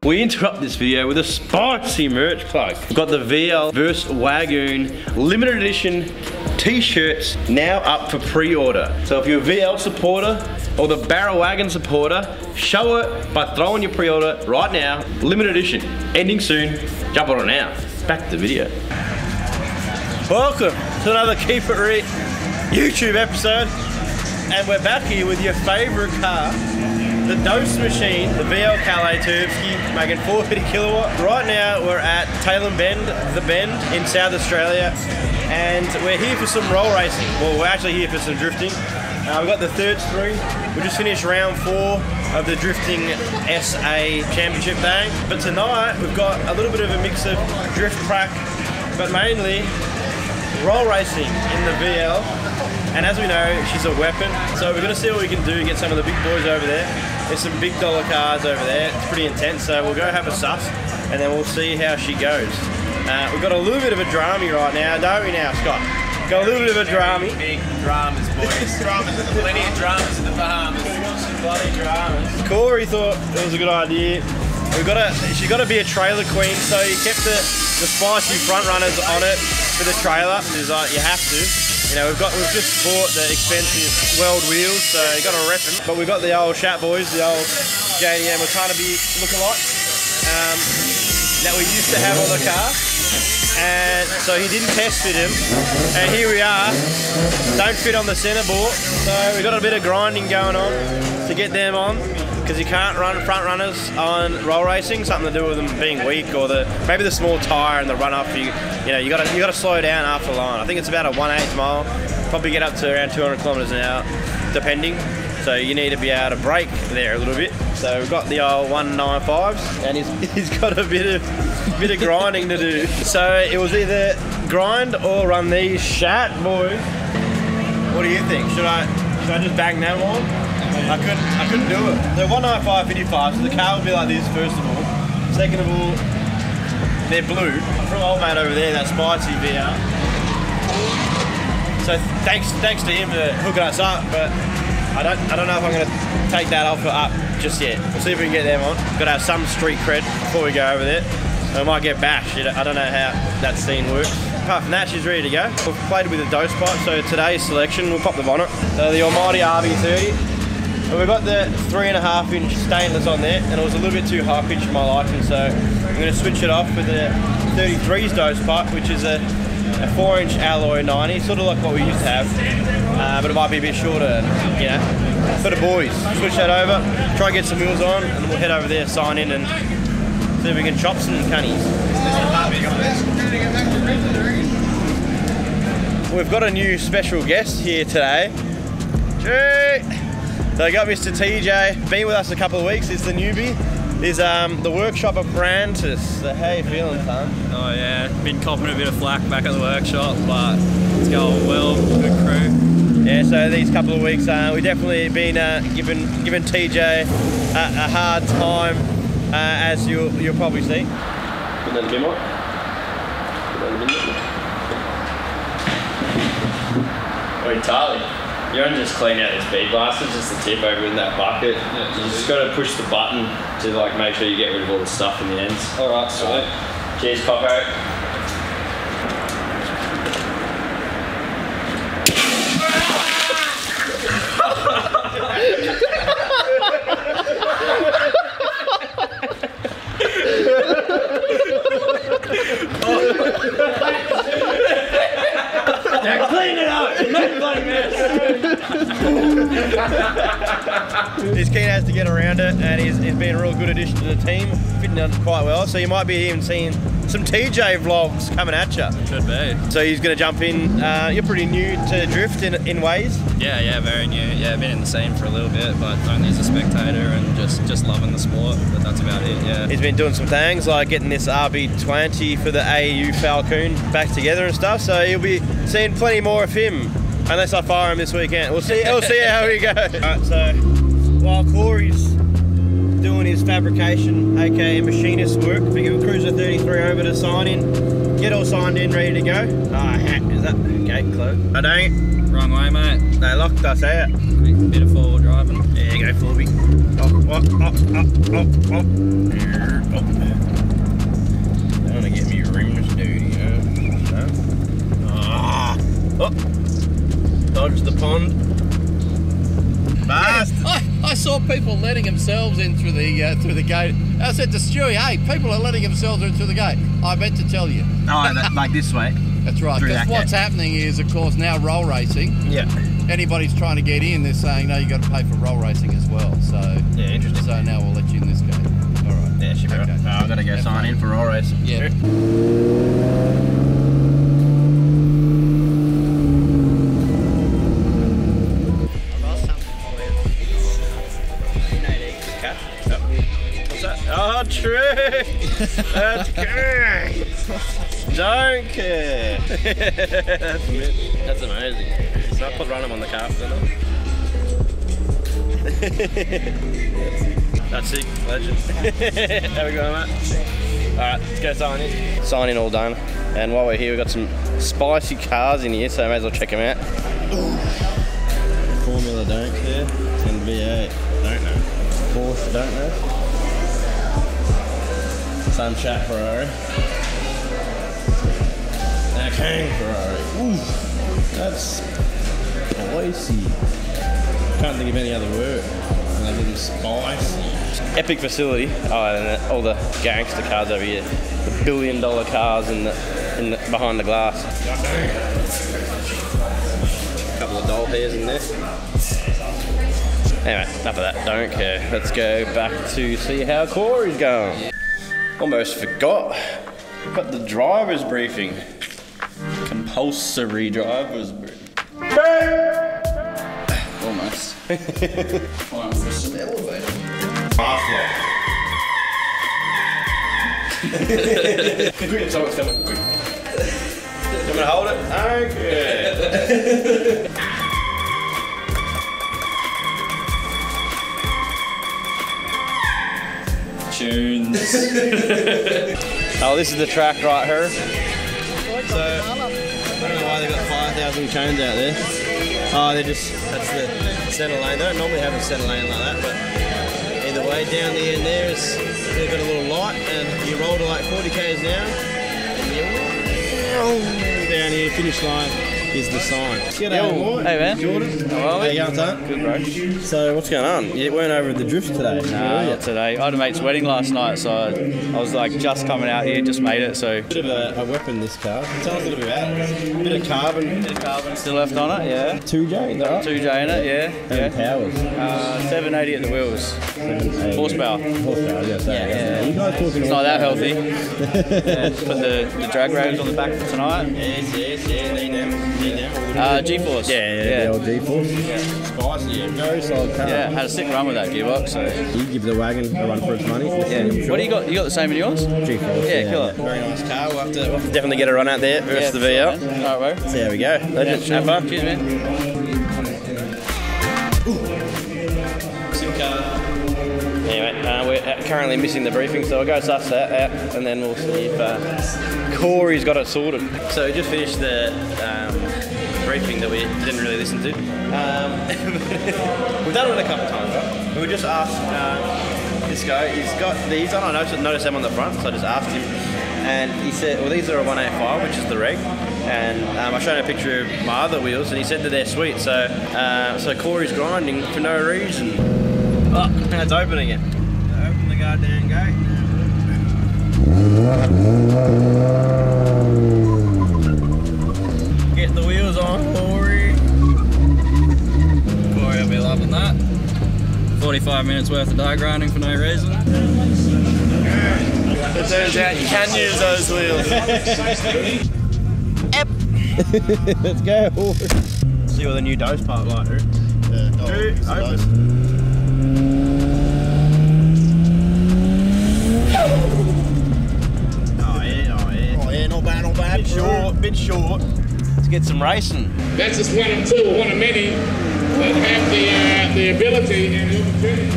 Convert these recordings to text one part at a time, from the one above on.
We interrupt this video with a spicy merch plug. We've got the VL vs Wagoon limited edition t-shirts now up for pre-order. So if you're a VL supporter or the Barrel Wagon supporter, show it by throwing your pre-order right now. Limited edition, ending soon. Jump on it now. Back to the video. Welcome to another Keep It Reet YouTube episode. And we're back here with your favourite car, the Dose Machine, the VL Calais Turbski, making 450 kilowatt. Right now we're at Bend, the Bend in South Australia, and we're here for some roll racing. Well, we're actually here for some drifting. We've got the third spree. We just finished round 4 of the Drifting SA Championship day. But tonight we've got a little bit of a mix of drift track, but mainly roll racing in the VL. And as we know, she's a weapon. So we're gonna see what we can do, get some of the big boys over there. There's some big dollar cars over there. It's pretty intense, so we'll go have a suss and then we'll see how she goes. We've got a little bit of a drammy right now, don't we now, Scott? Got a little bit of a drammy. Big dramas, boys. Dramas, plenty of dramas in the Bahamas. Bloody dramas. Corey thought it was a good idea. She's got to be a trailer queen, so you kept the spicy front runners on it for the trailer. It's like you have to. You know, we've just bought the expensive weld wheels, so you got to rep them. But we've got the old Shat boys, the old JDM. We're trying to be lookalikes that we used to have on the car. And so he didn't test fit him. And here we are. Don't fit on the centerboard. So we've got a bit of grinding going on to get them on, because you can't run front runners on roll racing. Something to do with them being weak, or maybe the small tyre and the run up. You know, you got to slow down after line. I think it's about a 1/8 mile. Probably get up to around 200 kilometers an hour, depending. So you need to be able to brake there a little bit. So we've got the old 195s, and he's got a bit of grinding to do. So it was either grind or run these Shat boys. What do you think? Should I just bang them on? I couldn't do it. They're 195 55, so the car would be like this first of all. Second of all, they're blue. From old mate over there, that spicy VR. So thanks to him for hooking us up, but I don't know if I'm gonna take that offer up just yet. We'll see if we can get them on. Got to have some street cred before we go over there. I might get bashed. I don't know how that scene works. Apart from that, she's ready to go. We've played with a dose pipe, so today's selection, we'll pop the bonnet. So the almighty RB30. And we've got the 3.5-inch stainless on there, and it was a little bit too high pitched for my liking, so I'm going to switch it off with the 33's dose pipe, which is a 4-inch alloy 90, sort of like what we used to have, but it might be a bit shorter, you know, for the boys. Switch that over, try and get some wheels on, and then we'll head over there, sign in, and see if we can chop some cunnies. We've got a new special guest here today. So I got Mr. TJ, been with us a couple of weeks. He's the newbie. He's the workshop apprentice. So how you feeling, son? Oh yeah, been copping a bit of flack back at the workshop, but it's going well. Good crew. Yeah, so these couple of weeks, we've definitely been giving TJ a hard time, as you'll probably see. Put that a bit more. Oi, Charlie. You don't just clean out this bead blaster, just the tip over in that bucket. Yeah, you just got to push the button to like make sure you get rid of all the stuff in the ends. Alright, sweet. Cheers, Coco. Now clean it up! Make a bloody mess! This kid has to get around it, and he's been a real good addition to the team, fitting in quite well. So you might be even seeing some TJ vlogs coming at you. Should be. So he's going to jump in. You're pretty new to drift in ways. Yeah, very new. Yeah, been in the scene for a little bit, but only as a spectator and just loving the sport. But that's about it. Yeah. He's been doing some things like getting this RB20 for the AU Falcon back together and stuff. So you'll be seeing plenty more of him, unless I fire him this weekend. We'll see how we go. Alright, so while Corey's doing his fabrication, aka machinist work, pick up a Cruiser 33 over to sign in, get all signed in, ready to go. Ah, heck, is that gate closed? Oh, dang it. Wrong way, mate. They locked us out. We Bit of forward driving. There you go, Forby. Oh. Don't want to get me rims dirty, you know. Dodge the pond. Fast. I saw people letting themselves in through the gate. I said to Stewie, hey, people are letting themselves in through the gate. I meant to tell you. Oh, like this way? That's right, because what's happening is, of course, now roll racing. Yeah. Anybody's trying to get in, they're saying, no, you've got to pay for roll racing as well. So yeah, interesting. So now we'll let you in this gate. All right. Yeah, should be right. Oh, I've got to go sign in for roll racing. Yeah. Oh, true! That's good! Don't care! That's amazing. So I put run him on the calf, don't I? That's it, legend. How we going, mate? Alright, let's go sign in. Sign in all done. And while we're here, we've got some spicy cars in here, so I may as well check them out. Formula don't care, and V8 don't know. Porsche don't know. Some chat Ferrari. And a King Ferrari. Ooh, that's spicy. Can't think of any other word other than spicy. Epic facility. Oh, and all the gangster cars over here. The $1 billion cars behind the glass. A couple of doll hairs in there. Anyway, enough of that. Don't care. Let's go back to see how Corey's going. Almost forgot. We've got the driver's briefing. Compulsory driver's briefing. Almost. Time for some elevator. Quick, someone's coming. Quick. You want me to hold it? Okay. Tunes. Oh, this is the track right here. So, I don't know why they've got 5,000 cones out there. Oh, that's the centre lane. They don't normally have a centre lane like that, but either way, down the end there is, they've got a little light, and you roll to like 40 k's an hour, and you down here, finish line. Is the sign. G'day, hey man. Jordan. How are we? How you going, son? Good, bro. So what's going on? You weren't over at the drift today? Nah, not today. I had a mate's wedding last night, so I was like just coming out here, just made it. So bit of a weapon, this car. Tell us a little bit about it. Bit of carbon. Still left on it, yeah. 2J, is that right? 2J in it, yeah. And powers. 780 at the wheels. 780. Horsepower. Horsepower, I was going to say. Yeah. You guys talking? It's not that healthy. Yeah, put the drag rails on the back for tonight. Yes. Need them. G-Force. Yeah. The old G-Force. Yeah. Spicy, yeah. Very solid car. Yeah, had a sick run with that gearbox. So. You give the wagon a run for its money. Yeah. Sure. What do you got? You got the same in yours? G-Force. Yeah, killer. Very nice car. We'll have to definitely get a run out there versus the VL. Alright, bro. See how we go. Legend. Have fun. Cheers, man. Sick car. Anyway, we're currently missing the briefing, so I'll go suss that out and then we'll see if Corey's got it sorted. So we just finished the briefing that we didn't really listen to. We've done it a couple of times, right? We just asked this guy, he's got these on, I noticed them on the front, so I just asked him. And he said, well, these are a 185, which is the reg. And I showed him a picture of my other wheels, and he said that they're sweet. So, so Corey's grinding for no reason. Oh, now it's open again. Open the goddamn gate. Get the wheels on, Corey. Corey will be loving that. 45 minutes worth of die grinding for no reason. It turns out you can use those wheels. Let's go. See what the new dose part like, Drew. Drew, open. Oh yeah, not bad. Bit short. Let's get some racing. That's just one of two, one of many that have the ability and the opportunity.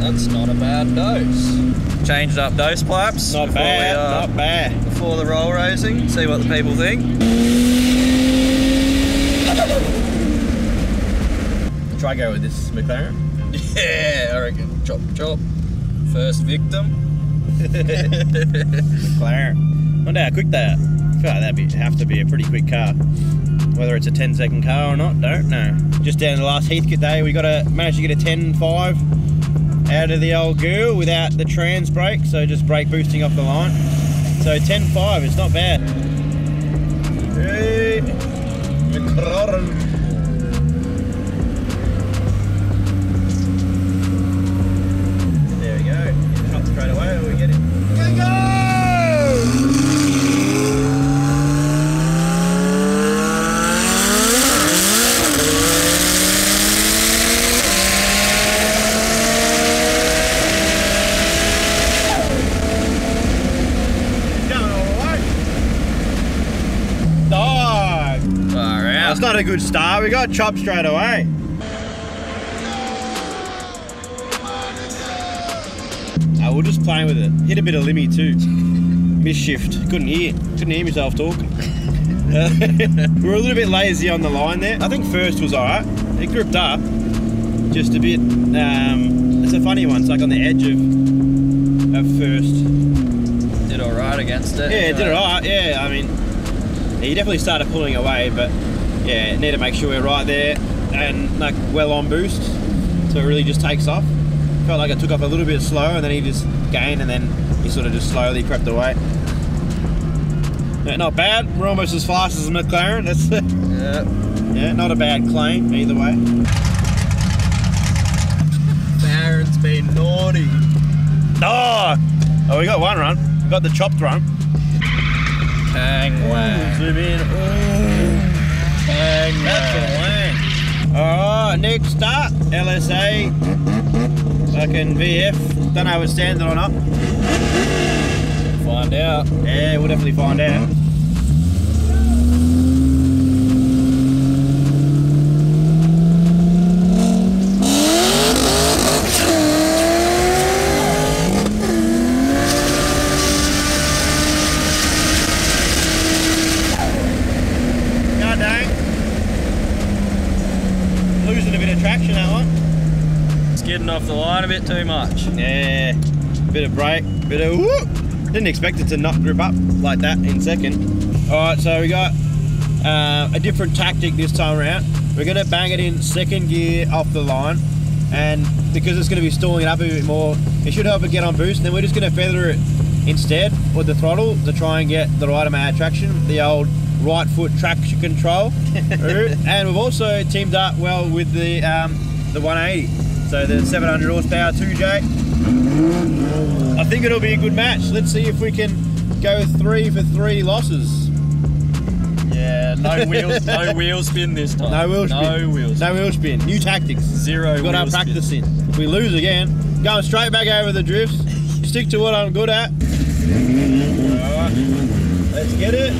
That's not Not a bad dose. Changed up dose pipes. Not bad, not bad. Before the roll racing, see what the people think. Try go with this McLaren. Yeah, I reckon. Chop, chop. First victim. McLaren. Wonder how quick they are. I feel like that'd have to be a pretty quick car. Whether it's a 10-second car or not, don't know. Just down the last Heathcote day, we managed to get a 10.5 out of the old girl without the trans brake, so just brake boosting off the line. So 10.5, it's not bad. Hey, McLaren. There we go. Get it straight away, or we get it. Go! That's not a good start. We got chopped straight away. We're just playing with it. Hit a bit of limmy too. Misshift. Couldn't hear myself talking. We were a little bit lazy on the line there. I think first was alright. It gripped up. Just a bit. It's a funny one. It's like on the edge of first. Did alright against it. Yeah, it did alright. Yeah, I mean, he definitely started pulling away, but yeah, need to make sure we're right there and like well on boost, so it really just takes off. Felt like it took off a little bit slow, and then he just gained, and then he sort of just slowly crept away. Yeah, not bad. We're almost as fast as a McLaren. That's yeah, not a bad claim either way. Darren's been naughty. Oh, we got one run. We got the chopped run. Bang wang. Zoom in. Bang wang. Alright, next up, LSA, fucking VF. Don't know if it's standard or not. Find out. Yeah, we'll definitely find out. Traction, that one. Skidding off the line a bit too much. Yeah, bit of brake, bit of whoop. Didn't expect it to not grip up like that in second. Alright, so we got a different tactic this time around. We're going to bang it in second gear off the line, and because it's going to be stalling it up a bit more, it should help it get on boost, and then we're just going to feather it instead with the throttle to try and get the right amount of traction, the old right foot traction control. And we've also teamed up well with the 180, so the 700 horsepower 2J. I think it'll be a good match. Let's see if we can go 3 for 3 losses. Yeah, no wheel spin this time. No wheel spin. No wheel spin. No wheel spin. New tactics. Zero We've got our practice in. If we lose again, going straight back over the drifts. Stick to what I'm good at. Alright, let's get it.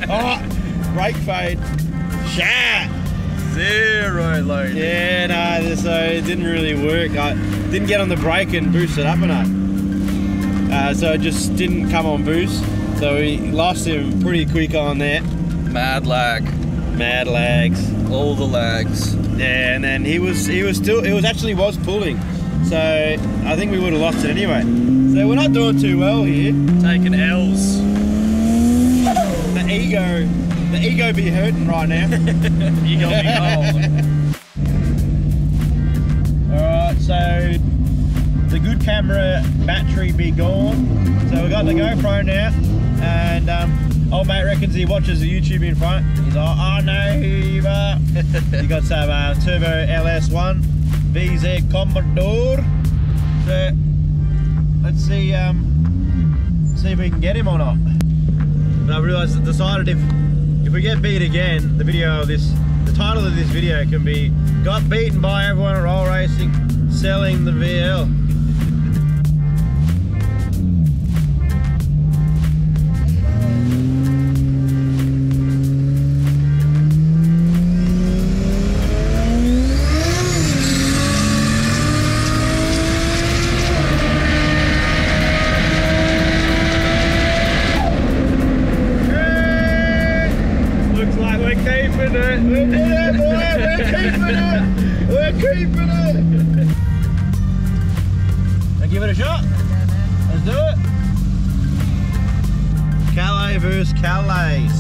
Oh, brake fade. Shat. Zero loading. Yeah, no, so it didn't really work. I didn't get on the brake and boost it up enough. So it just didn't come on boost. So we lost him pretty quick on there. Mad lag. Mad lags. All the lags. Yeah, and then he was actually pulling. So I think we would have lost it anyway. So we're not doing too well here. Taking L's. The ego be hurting right now. Ego be cold. Alright, so the good camera battery be gone. So we got the GoPro now, and Old mate reckons he watches the YouTube in front. He's like, oh no, you got some Turbo LS1 VZ Commodore. So let's see if we can get him or not. But I realised, decided if we get beat again, the title of this video can be "Got beaten by everyone at roll racing, selling the VL." Give it a shot. Let's do it. Calais versus Calais.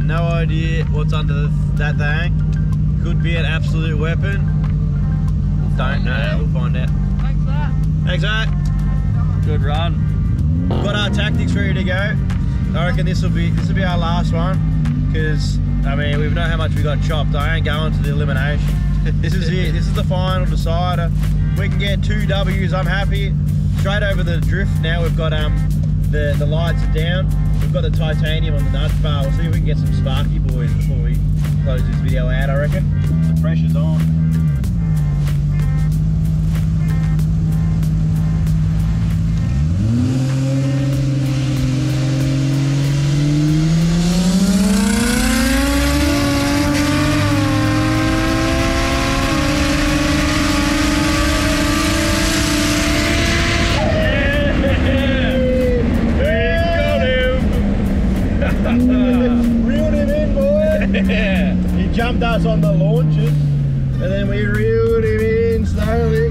No idea what's under that thing. Could be an absolute weapon. Don't know. We'll find out. Thanks for that. Thanks, mate. Good run. Got our tactics ready to go. I reckon this will be our last one, because I mean we know how much we got chopped. I ain't going to the elimination. This is it. This is the final decider. We can get 2 W's, I'm happy. Straight over the drift now, we've got the lights are down. We've got the titanium on the nuts bar. We'll see if we can get some Sparky boys before we close this video out, I reckon. The pressure's on. He jumped us on the launches and then we reeled him in slowly,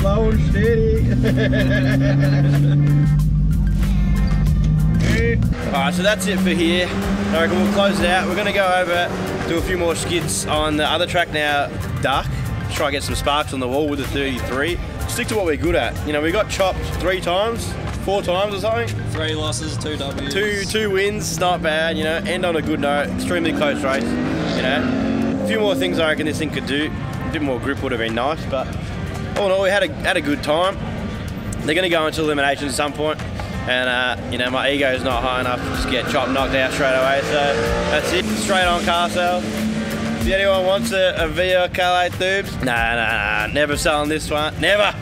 slow and steady. Alright, so that's it for here. I reckon we'll close it out. We're going to go over, do a few more skids on the other track now, Duck. Try and get some sparks on the wall with the 33. Stick to what we're good at. You know, we got chopped 3 times. 4 times or something. 3 losses, 2 W's. 2 wins, not bad, you know. End on a good note, extremely close race, you know. A few more things I reckon this thing could do. A bit more grip would have been nice, but all in all, we had a good time. They're going to go into elimination at some point, and you know, my ego's not high enough to just get chopped, knocked out straight away. So that's it. Straight on car sales. If anyone wants a VL Calais tubes, nah, never selling this one, never.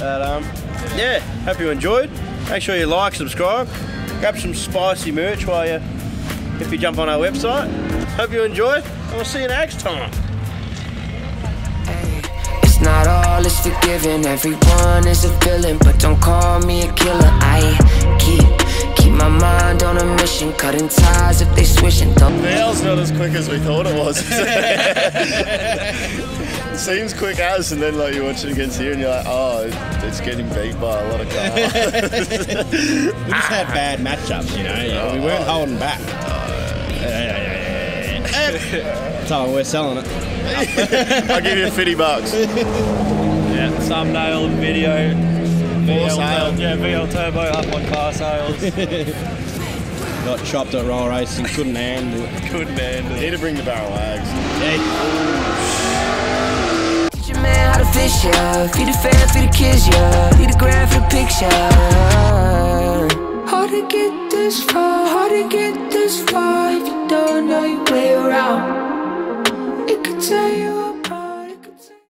But yeah, hope you enjoyed. Make sure you like, subscribe, grab some spicy merch if you jump on our website. Hope you enjoyed, and we'll see you next time. It's not all is forgiven, everyone is a villain, but don't call me a killer. I keep my mind on a mission, cutting ties if they swishing. The VL's not as quick as we thought it was. It seems quick as, and then like you watch it against here and you're like, oh, it's getting beat by a lot of cars. We just had bad matchups, you know. We weren't holding back. So we're selling it. I'll give you $50. Yeah, thumbnail video. VL Turbo up on car sales. Got chopped at roll racing, couldn't handle it. Need to bring the barrel wags. Teach your man how to fish, yeah. Feed the fan, feed the kids, yeah. Feed the grand for the picture. Hard to get this far if you don't know your way around. It could tell you